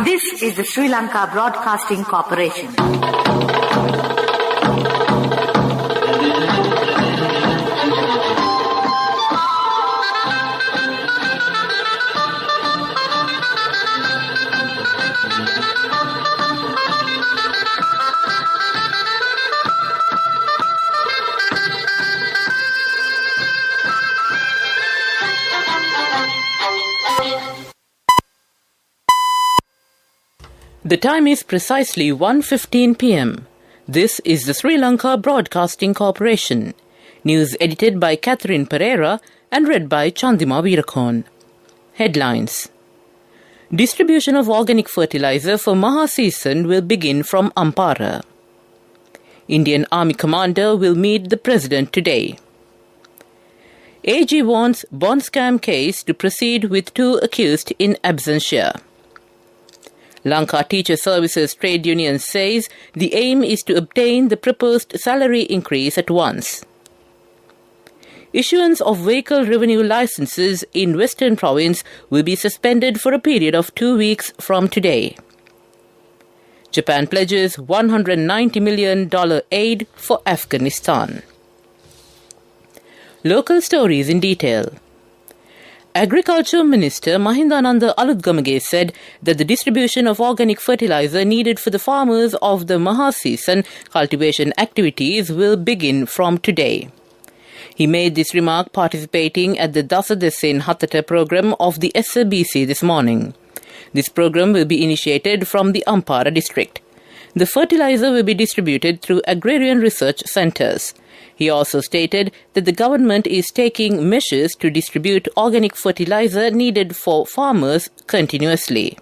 This is the Sri Lanka Broadcasting Corporation. The time is precisely 1:15 p.m. This is the Sri Lanka Broadcasting Corporation. News edited by Catherine Pereira and read by Chandima Veerakorn. Headlines. Distribution of organic fertilizer for Maha season will begin from Ampara. Indian Army commander will meet the President today. AG wants bond scam case to proceed with 2 accused in absentia. Lanka Teacher Services Trade Union says the aim is to obtain the proposed salary increase at once. Issuance of vehicle revenue licenses in Western Province will be suspended for a period of 2 weeks from today. Japan pledges $190 million aid for Afghanistan. Local stories in detail. Agriculture Minister Mahindananda Alutgamage said that the distribution of organic fertilizer needed for the farmers of the Maha season cultivation activities will begin from today. He made this remark participating at the Dasadesin Hatata program of the SLBC this morning. This program will be initiated from the Ampara district. The fertilizer will be distributed through agrarian research centres. He also stated that the government is taking measures to distribute organic fertilizer needed for farmers continuously.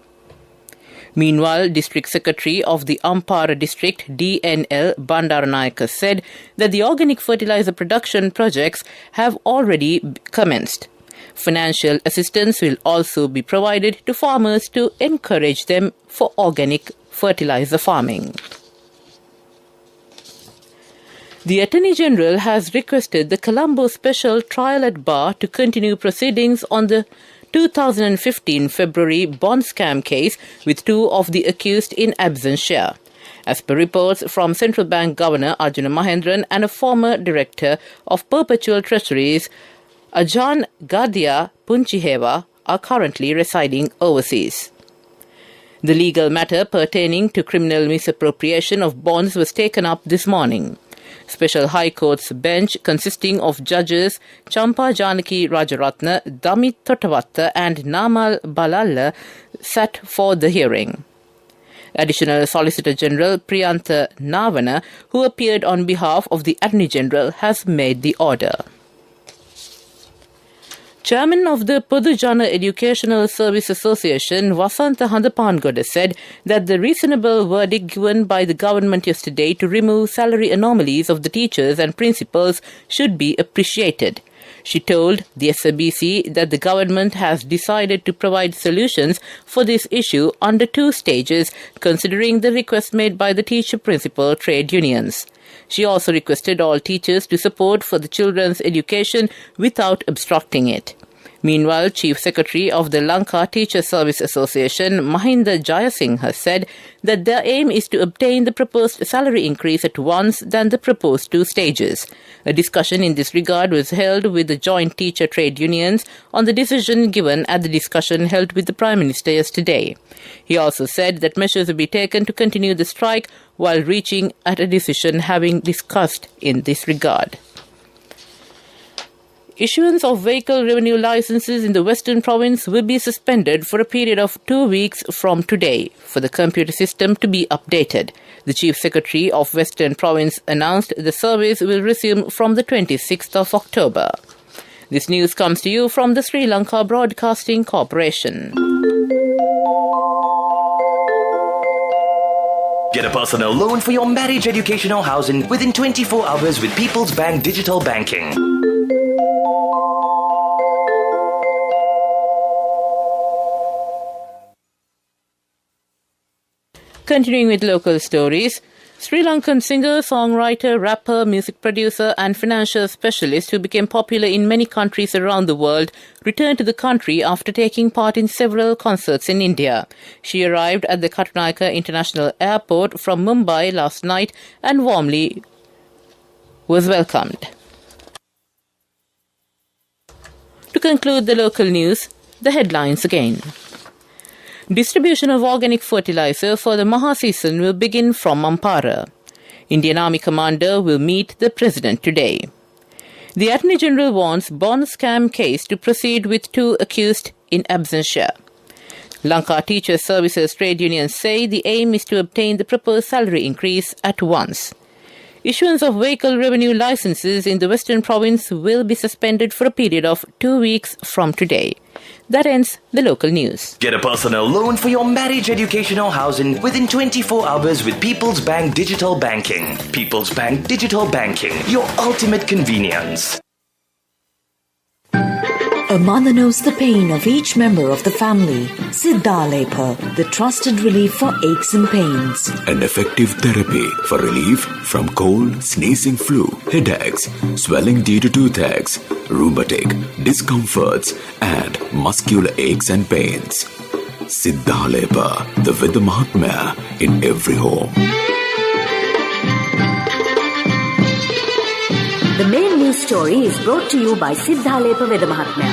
Meanwhile, District Secretary of the Ampara District, DNL Bandaranayaka, said that the organic fertilizer production projects have already commenced. Financial assistance will also be provided to farmers to encourage them for organic fertilizer farming. The Attorney General has requested the Colombo Special Trial at Bar to continue proceedings on the 2015 February bond scam case with 2 of the accused in absentia. As per reports from Central Bank Governor Arjuna Mahendran and a former director of Perpetual Treasuries, Ajan Gadia Punchiheva, are currently residing overseas. The legal matter pertaining to criminal misappropriation of bonds was taken up this morning. Special High Court's bench, consisting of judges Champa Janaki Rajaratna, Damit Totavatta and Namal Balalla, sat for the hearing. Additional Solicitor General Priyantha Navana, who appeared on behalf of the Attorney General, has made the order. Chairman of the Podujana Educational Service Association, Vasantha Handapangoda, said that the reasonable verdict given by the government yesterday to remove salary anomalies of the teachers and principals should be appreciated. She told the SLBC that the government has decided to provide solutions for this issue under 2 stages, considering the request made by the teacher-principal trade unions. She also requested all teachers to support for the children's education without obstructing it. Meanwhile, Chief Secretary of the Lanka Teacher Service Association, Mahinda Jayasinghe, said that their aim is to obtain the proposed salary increase at once than the proposed 2 stages. A discussion in this regard was held with the joint teacher trade unions on the decision given at the discussion held with the Prime Minister yesterday. He also said that measures will be taken to continue the strike while reaching at a decision having discussed in this regard. Issuance of vehicle revenue licenses in the Western Province will be suspended for a period of 2 weeks from today for the computer system to be updated. The Chief Secretary of Western Province announced the service will resume from the 26th of October. This news comes to you from the Sri Lanka Broadcasting Corporation. Get a personal loan for your marriage, education or housing within 24 hours with People's Bank Digital Banking. Continuing with local stories, Sri Lankan singer, songwriter, rapper, music producer and financial specialist who became popular in many countries around the world returned to the country after taking part in several concerts in India. She arrived at the Katunayake International Airport from Mumbai last night and warmly was welcomed. To conclude the local news, the headlines again. Distribution of organic fertilizer for the Maha season will begin from Ampara. Indian Army commander will meet the President today. The Attorney General wants bond scam case to proceed with 2 accused in absentia. Lanka Teachers Services Trade Unions say the aim is to obtain the proposed salary increase at once. Issuance of vehicle revenue licenses in the Western Province will be suspended for a period of 2 weeks from today. That ends the local news. Get a personal loan for your marriage, education or housing within 24 hours with People's Bank Digital Banking. People's Bank Digital Banking, your ultimate convenience. A mother knows the pain of each member of the family. Siddhalepa, the trusted relief for aches and pains. An effective therapy for relief from cold, sneezing, flu, headaches, swelling due to toothaches, rheumatic, discomforts, and muscular aches and pains. Siddhalepa, the Vidya Mahatmya in every home. The main news story is brought to you by Siddhalepa Veda Mahatmya.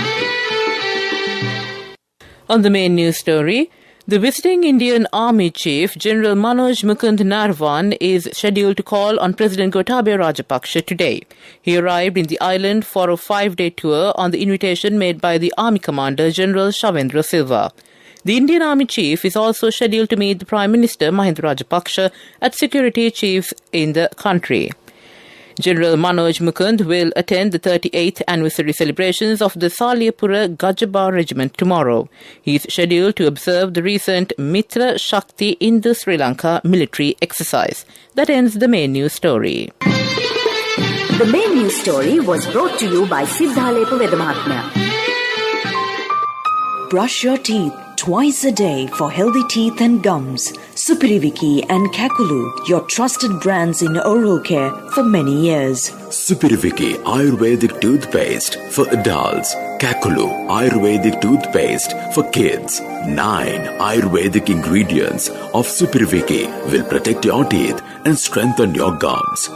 On the main news story, the visiting Indian Army Chief General Manoj Mukund Narwan is scheduled to call on President Gotabaya Rajapaksa today. He arrived in the island for a 5-day tour on the invitation made by the Army Commander General Shavendra Silva. The Indian Army Chief is also scheduled to meet the Prime Minister Mahinda Rajapaksa at security chiefs in the country. General Manoj Mukund will attend the 38th anniversary celebrations of the Saliyapura Gajaba Regiment tomorrow. He is scheduled to observe the recent Mitra Shakti in the Sri Lanka military exercise. That ends the main news story. The main news story was brought to you by Siddhalepa Veda Mahatmya. Brush your teeth twice a day for healthy teeth and gums. Supiriviki and Kakulu, your trusted brands in oral care for many years. Supiriviki Ayurvedic toothpaste for adults. Kakulu Ayurvedic toothpaste for kids. 9 Ayurvedic ingredients of Supiriviki will protect your teeth and strengthen your gums.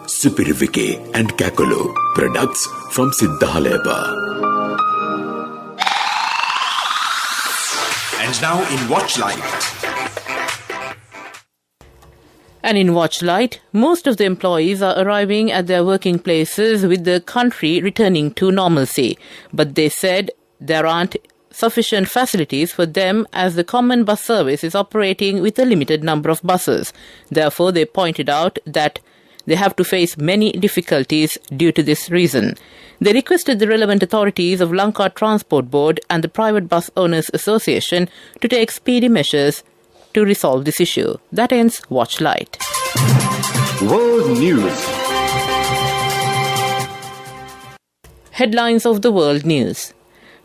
Supiriviki and Kakulu, products from Siddhalepa. And now in Watchlight. And in Watchlight, most of the employees are arriving at their working places with the country returning to normalcy. But they said there aren't sufficient facilities for them as the common bus service is operating with a limited number of buses. Therefore, they pointed out that they have to face many difficulties due to this reason. They requested the relevant authorities of Lanka Transport Board and the Private Bus Owners Association to take speedy measures to resolve this issue. That ends Watchlight. World News. Headlines of the world news.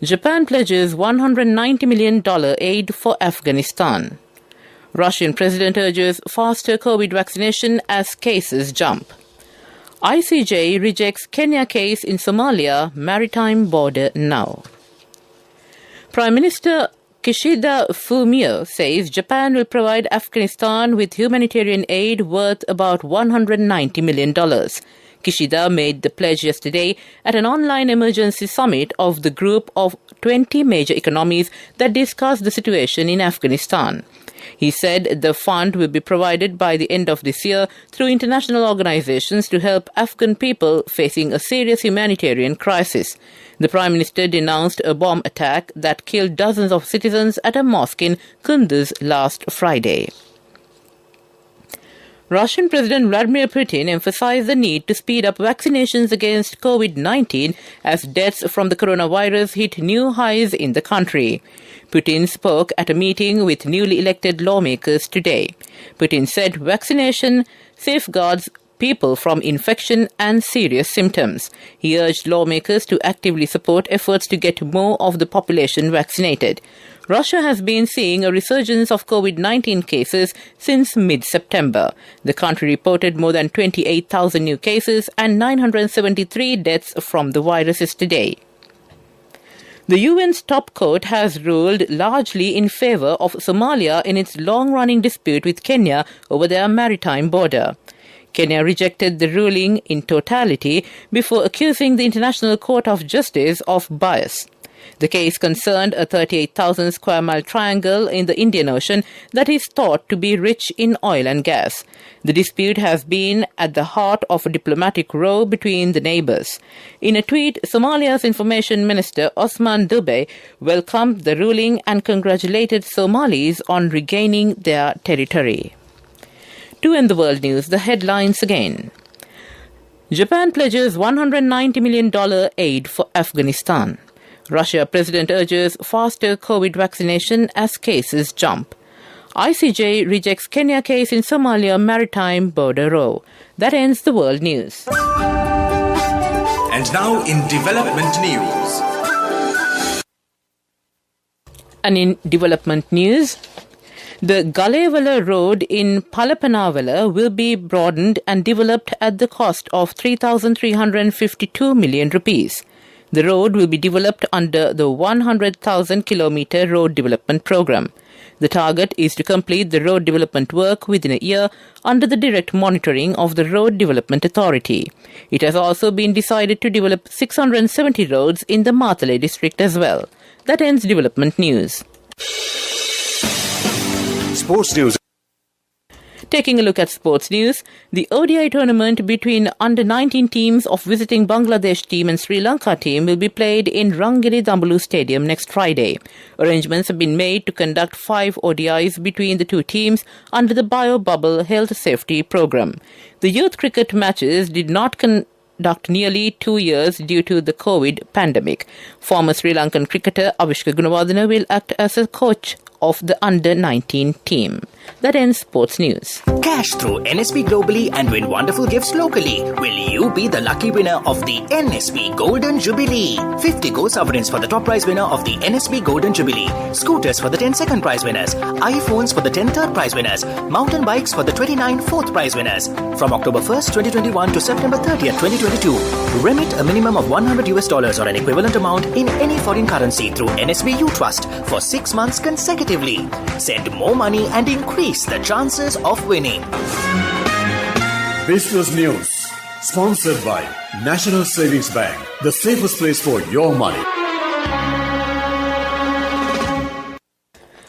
Japan pledges $190 million aid for Afghanistan. Russian president urges faster COVID vaccination as cases jump. ICJ rejects Kenya case in Somalia maritime border now. Prime Minister Kishida Fumio says Japan will provide Afghanistan with humanitarian aid worth about $190 million. Kishida made the pledge yesterday at an online emergency summit of the group of 20 major economies that discussed the situation in Afghanistan. He said the fund will be provided by the end of this year through international organizations to help Afghan people facing a serious humanitarian crisis. The Prime Minister denounced a bomb attack that killed dozens of citizens at a mosque in Kunduz last Friday. Russian President Vladimir Putin emphasized the need to speed up vaccinations against COVID-19 as deaths from the coronavirus hit new highs in the country. Putin spoke at a meeting with newly elected lawmakers today. Putin said vaccination safeguards people from infection and serious symptoms. He urged lawmakers to actively support efforts to get more of the population vaccinated. Russia has been seeing a resurgence of COVID-19 cases since mid-September. The country reported more than 28,000 new cases and 973 deaths from the virus today. The UN's top court has ruled largely in favor of Somalia in its long-running dispute with Kenya over their maritime border. Kenya rejected the ruling in totality before accusing the International Court of Justice of bias. The case concerned a 38,000 square mile triangle in the Indian Ocean that is thought to be rich in oil and gas. The dispute has been at the heart of a diplomatic row between the neighbors. In a tweet, Somalia's Information Minister Osman Dube welcomed the ruling and congratulated Somalis on regaining their territory. To end the world news, the headlines again. Japan pledges $190 million aid for Afghanistan. Russia president urges faster COVID vaccination as cases jump. ICJ rejects Kenya case in Somalia maritime border row. That ends the world news. And now in development news. And in development news, the Galevala Road in Palapanawala will be broadened and developed at the cost of 3,352 million rupees. The road will be developed under the 100,000 kilometre road development program. The target is to complete the road development work within a year under the direct monitoring of the Road Development Authority. It has also been decided to develop 670 roads in the Matale district as well. That ends development news. Sports news. Taking a look at sports news, the ODI tournament between under-19 teams of visiting Bangladesh team and Sri Lanka team will be played in Rangiri Dambulu Stadium next Friday. Arrangements have been made to conduct 5 ODIs between the two teams under the Bio-Bubble Health Safety Programme. The youth cricket matches did not conduct nearly 2 years due to the COVID pandemic. Former Sri Lankan cricketer Avishka Gunawardena will act as a coach of the under-19 team. That ends sports news. Cash through NSB globally and win wonderful gifts locally. Will you be the lucky winner of the NSB Golden Jubilee? 50 gold sovereigns for the top prize winner of the NSB Golden Jubilee. Scooters for the 10 second prize winners. iPhones for the 10 third prize winners. Mountain bikes for the 29 fourth prize winners. From October 1st, 2021 to September 30th, 2022. Remit a minimum of $100 or an equivalent amount in any foreign currency through NSB U Trust for 6 months consecutively. Send more money and increase the chances of winning. Business news. Sponsored by National Savings Bank. The safest place for your money.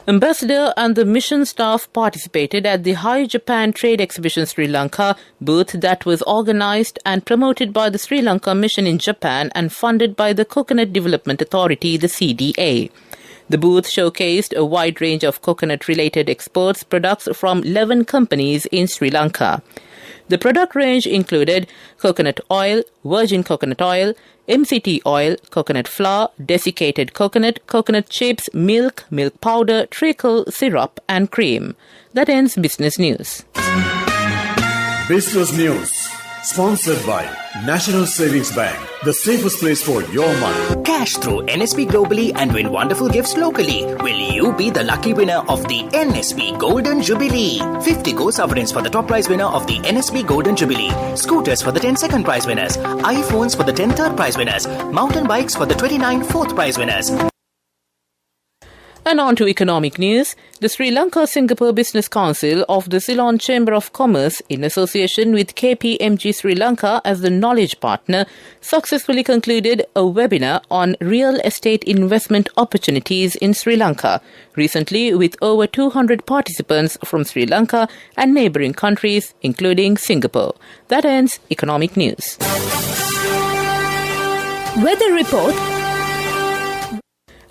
Ambassador and the mission staff participated at the High Japan Trade Exhibition Sri Lanka booth that was organized and promoted by the Sri Lanka Mission in Japan and funded by the Coconut Development Authority, the CDA. The booth showcased a wide range of coconut-related exports products from 11 companies in Sri Lanka. The product range included coconut oil, virgin coconut oil, MCT oil, coconut flour, desiccated coconut, coconut chips, milk, milk powder, treacle, syrup and cream. That ends business news. Business news. Sponsored by National Savings Bank. The safest place for your money. Cash through NSB globally and win wonderful gifts locally. Will you be the lucky winner of the NSB Golden Jubilee? 50 gold sovereigns for the top prize winner of the NSB Golden Jubilee. Scooters for the 10 second prize winners. iPhones for the 10 third prize winners. Mountain bikes for the 29 fourth prize winners. And on to economic news. The Sri Lanka-Singapore Business Council of the Ceylon Chamber of Commerce, in association with KPMG Sri Lanka as the knowledge partner, successfully concluded a webinar on real estate investment opportunities in Sri Lanka, recently with over 200 participants from Sri Lanka and neighbouring countries, including Singapore. That ends economic news. Weather report.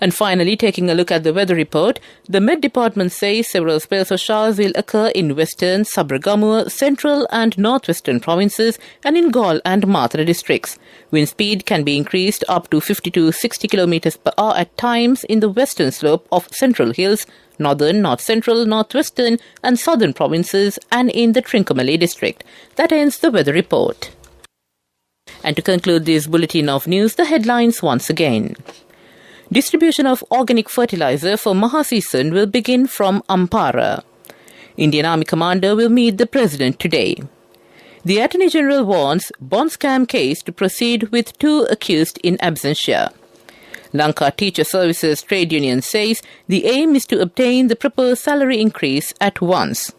And finally, taking a look at the weather report, the Met Department says several spells of showers will occur in western, Sabaragamuwa, central and northwestern provinces and in Galle and Matara districts. Wind speed can be increased up to 50 to 60 km per hour at times in the western slope of Central Hills, northern, north central, northwestern and southern provinces and in the Trincomalee district. That ends the weather report. And to conclude this bulletin of news, the headlines once again. Distribution of organic fertilizer for Maha season will begin from Ampara. Indian Army commander will meet the President today. The Attorney General warns bond scam case to proceed with 2 accused in absentia. Lanka Teacher Services Trade Union says the aim is to obtain the proposed salary increase at once.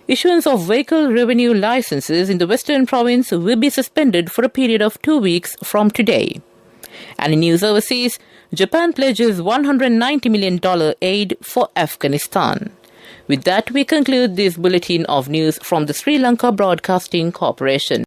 Issuance of vehicle revenue licenses in the Western Province will be suspended for a period of 2 weeks from today. And in news overseas, Japan pledges $190 million aid for Afghanistan. With that, we conclude this bulletin of news from the Sri Lanka Broadcasting Corporation.